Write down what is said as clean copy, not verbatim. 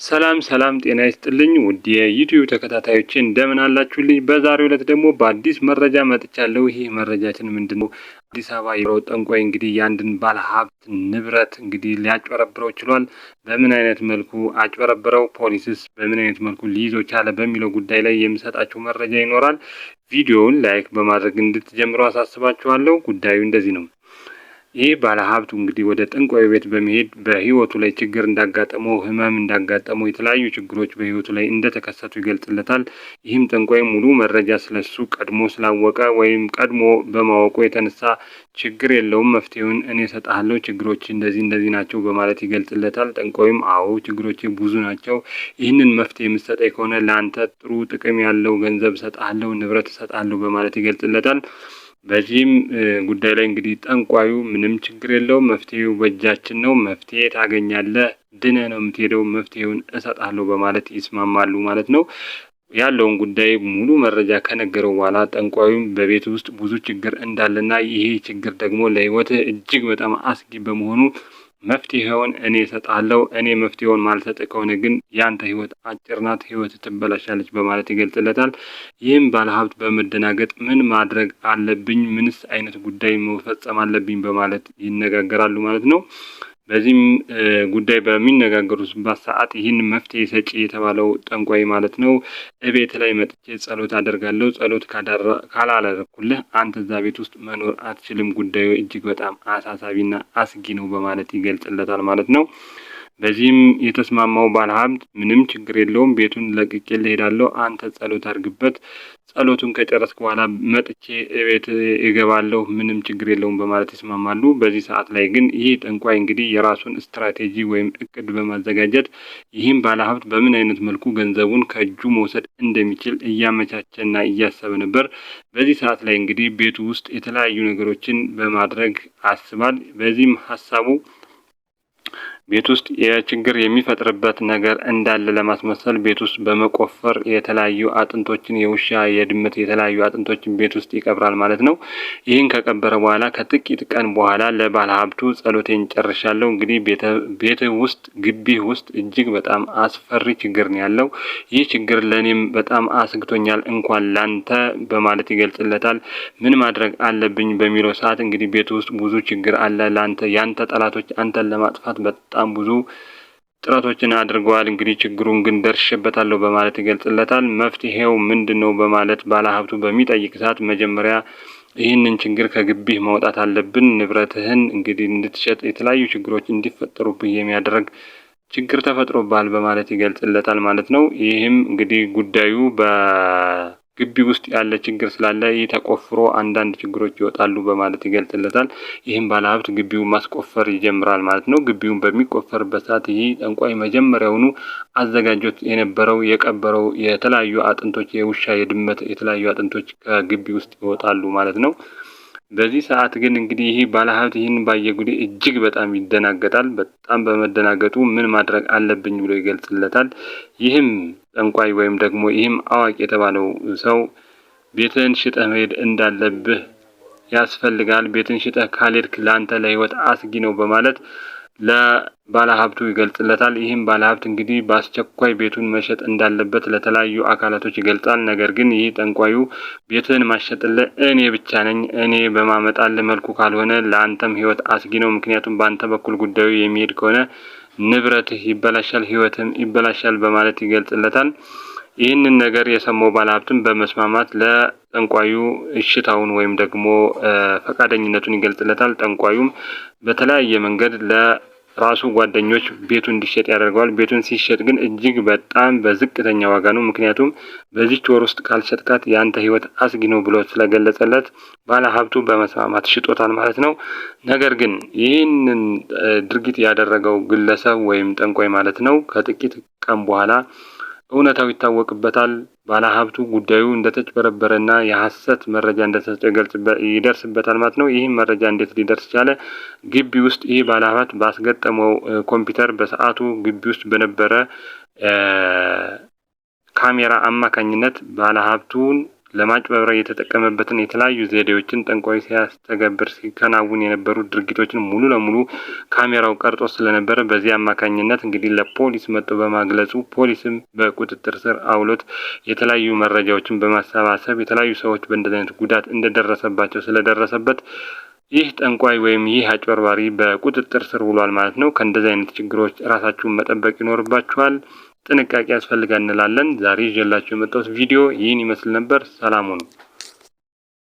ሰላም ጤና ይስጥልኝ ውድ የዩቲዩብ ተከታታዮች እንደምን አላችሁልኝ? በዛሬው ዕለት ደግሞ በአዲስ መረጃ መጥቻለሁ። ይሄ መረጃችን ምንድነው? አዲስ አበባ የሮ ጠንቋይ እንግዲህ ያንድን ባለሀብት ንብረት እንግዲህ ሊያጭበረብረው ችሏል። በምን አይነት መልኩ አጭበረብረው፣ ፖሊስስ በምን አይነት መልኩ ሊይዘው ቻለ በሚለው ጉዳይ ላይ የምሰጣችሁ መረጃ ይኖራል። ቪዲዮውን ላይክ በማድረግ እንድትጀምሩ አሳስባችኋለሁ። ጉዳዩ እንደዚህ ነው። ይህ ባለሀብቱ እንግዲህ ወደ ጠንቋይ ቤት በመሄድ በህይወቱ ላይ ችግር እንዳጋጠመው፣ ህመም እንዳጋጠመው፣ የተለያዩ ችግሮች በህይወቱ ላይ እንደተከሰቱ ይገልጽለታል። ይህም ጠንቋይ ሙሉ መረጃ ስለሱ ቀድሞ ስላወቀ ወይም ቀድሞ በማወቁ የተነሳ ችግር የለውም መፍትሄውን እኔ እሰጥሃለሁ፣ ችግሮች እንደዚህ ናቸው በማለት ይገልጽለታል። ጠንቋዩም አዎ ችግሮች ብዙ ናቸው፣ ይህንን መፍትሄ የምትሰጠኝ ከሆነ ለአንተ ጥሩ ጥቅም ያለው ገንዘብ እሰጥሃለሁ፣ ንብረት እሰጥሃለሁ በማለት ይገልጽለታል። በዚህም ጉዳይ ላይ እንግዲህ ጠንቋዩ ምንም ችግር የለውም፣ መፍትሄው በእጃችን ነው፣ መፍትሄ ታገኛለህ፣ ድነህ ነው የምትሄደው፣ መፍትሄውን እሰጣለሁ በማለት ይስማማሉ ማለት ነው። ያለውን ጉዳይ ሙሉ መረጃ ከነገረው በኋላ ጠንቋዩም በቤት ውስጥ ብዙ ችግር እንዳለና ይሄ ችግር ደግሞ ለህይወትህ እጅግ በጣም አስጊ በመሆኑ መፍትሄውን እኔ እሰጣለሁ፣ እኔ መፍትሄውን ማልሰጥ ከሆነ ግን ያንተ ህይወት አጭር ናት፣ ህይወት ትበላሻለች በማለት ይገልጽለታል። ይህም ባለሀብት በመደናገጥ ምን ማድረግ አለብኝ፣ ምንስ አይነት ጉዳይ መፈጸም አለብኝ በማለት ይነጋገራሉ ማለት ነው። በዚህም ጉዳይ በሚነጋገሩበት ሰዓት ይህን መፍትሄ ሰጪ የተባለው ጠንቋይ ማለት ነው እቤት ላይ መጥቼ ጸሎት አደርጋለሁ፣ ጸሎት ካላደረኩልህ አንተ እዛ ቤት ውስጥ መኖር አትችልም፣ ጉዳዩ እጅግ በጣም አሳሳቢና አስጊ ነው በማለት ይገልጽለታል ማለት ነው። በዚህም የተስማማው ባለሀብት ምንም ችግር የለውም፣ ቤቱን ለቅቄ እሄዳለሁ፣ አንተ ጸሎት አድርግበት፣ ጸሎቱን ከጨረስክ በኋላ መጥቼ ቤት እገባለሁ፣ ምንም ችግር የለውም በማለት ይስማማሉ። በዚህ ሰዓት ላይ ግን ይህ ጠንቋይ እንግዲህ የራሱን ስትራቴጂ ወይም እቅድ በማዘጋጀት ይህም ባለሀብት በምን አይነት መልኩ ገንዘቡን ከእጁ መውሰድ እንደሚችል እያመቻቸና እያሰበ ነበር። በዚህ ሰዓት ላይ እንግዲህ ቤቱ ውስጥ የተለያዩ ነገሮችን በማድረግ አስባል። በዚህም ሀሳቡ ቤት ውስጥ የችግር የሚፈጥርበት ነገር እንዳለ ለማስመሰል ቤት ውስጥ በመቆፈር የተለያዩ አጥንቶችን የውሻ፣ የድመት የተለያዩ አጥንቶችን ቤት ውስጥ ይቀብራል ማለት ነው። ይህን ከቀበረ በኋላ ከጥቂት ቀን በኋላ ለባለሀብቱ ጸሎቴን ጨርሻለሁ፣ እንግዲህ ቤት ውስጥ ግቢህ ውስጥ እጅግ በጣም አስፈሪ ችግር ነው ያለው፣ ይህ ችግር ለእኔም በጣም አስግቶኛል እንኳን ላንተ በማለት ይገልጽለታል። ምን ማድረግ አለብኝ በሚለው ሰዓት እንግዲህ ቤት ውስጥ ብዙ ችግር አለ፣ ያንተ ጠላቶች አንተን ለማጥፋት በጣም ብዙ ጥረቶችን አድርገዋል፣ እንግዲህ ችግሩን ግን ደርሼበታለሁ በማለት ይገልጽለታል። መፍትሄው ምንድነው በማለት ባለሀብቱ በሚጠይቅ ሰዓት መጀመሪያ ይህንን ችግር ከግቢህ ማውጣት አለብን፣ ንብረትህን እንግዲህ እንድትሸጥ የተለያዩ ችግሮች እንዲፈጠሩብህ የሚያደርግ ችግር ተፈጥሮብሃል በማለት ይገልጽለታል ማለት ነው። ይህም እንግዲህ ጉዳዩ በግቢ ውስጥ ያለ ችግር ስላለ ይህ ተቆፍሮ አንዳንድ ችግሮች ይወጣሉ በማለት ይገልጽለታል። ይህም ባለሀብት ግቢውን ማስቆፈር ይጀምራል ማለት ነው። ግቢውን በሚቆፈርበት ሰዓት ይህ ጠንቋይ መጀመሪያውኑ አዘጋጆት የነበረው የቀበረው የተለያዩ አጥንቶች፣ የውሻ፣ የድመት የተለያዩ አጥንቶች ከግቢ ውስጥ ይወጣሉ ማለት ነው። በዚህ ሰዓት ግን እንግዲህ ይህ ባለሀብት ይህን ባየ ጊዜ እጅግ በጣም ይደናገጣል። በጣም በመደናገጡ ምን ማድረግ አለብኝ ብሎ ይገልጽለታል። ይህም ጠንቋይ ወይም ደግሞ ይህም አዋቂ የተባለው ሰው ቤትህን ሽጠህ መሄድ እንዳለብህ ያስፈልጋል፣ ቤትን ሽጠህ ካልሄድክ ለአንተ ለህይወት አስጊ ነው በማለት ለባለሀብቱ ይገልጽለታል። ይህም ባለሀብት እንግዲህ በአስቸኳይ ቤቱን መሸጥ እንዳለበት ለተለያዩ አካላቶች ይገልጻል። ነገር ግን ይህ ጠንቋዩ ቤትህን ማሸጥልህ እኔ ብቻ ነኝ፣ እኔ በማመጣልህ መልኩ ካልሆነ ለአንተም ህይወት አስጊ ነው፣ ምክንያቱም በአንተ በኩል ጉዳዩ የሚሄድ ከሆነ ንብረትህ ይበላሻል፣ ህይወትም ይበላሻል በማለት ይገልጽለታል። ይህንን ነገር የሰማው ባለሀብትም በመስማማት ለጠንቋዩ እሽታውን ወይም ደግሞ ፈቃደኝነቱን ይገልጽለታል። ጠንቋዩም በተለያየ መንገድ ለራሱ ጓደኞች ቤቱ እንዲሸጥ ያደርገዋል። ቤቱን ሲሸጥ ግን እጅግ በጣም በዝቅተኛ ዋጋ ነው፣ ምክንያቱም በዚች ወር ውስጥ ካልሸጥካት የአንተ ህይወት አስጊ ነው ብሎ ስለገለጸለት ባለሀብቱ በመስማማት ሽጦታል ማለት ነው። ነገር ግን ይህንን ድርጊት ያደረገው ግለሰብ ወይም ጠንቋይ ማለት ነው ከጥቂት ቀን በኋላ እውነታው ይታወቅበታል። ባለሀብቱ ጉዳዩ እንደተጭበረበረና የሐሰት መረጃ እንደተሰጠ ይደርስበታል ማለት ነው። ይህም መረጃ እንዴት ሊደርስ ቻለ? ግቢ ውስጥ ይህ ባለሀብት ባስገጠመው ኮምፒውተር በሰዓቱ ግቢ ውስጥ በነበረ ካሜራ አማካኝነት ባለሀብቱን ለማጭበርበር የተጠቀመበትን የተለያዩ ዘዴዎችን ጠንቋይ ሲያስተገብር ሲከናውን የነበሩ ድርጊቶችን ሙሉ ለሙሉ ካሜራው ቀርጾ ስለነበረ በዚህ አማካኝነት እንግዲህ ለፖሊስ መጥቶ በማግለጹ ፖሊስም በቁጥጥር ስር አውሎት የተለያዩ መረጃዎችን በማሰባሰብ የተለያዩ ሰዎች በእንደዚህ አይነት ጉዳት እንደደረሰባቸው ስለደረሰበት ይህ ጠንቋይ ወይም ይህ አጭበርባሪ በቁጥጥር ስር ውሏል ማለት ነው። ከእንደዚህ አይነት ችግሮች ራሳችሁን መጠበቅ ይኖርባችኋል። ጥንቃቄ ያስፈልጋል እንላለን። ዛሬ ይዤላችሁ የመጣሁት ቪዲዮ ይህን ይመስል ነበር። ሰላም ሁኑ።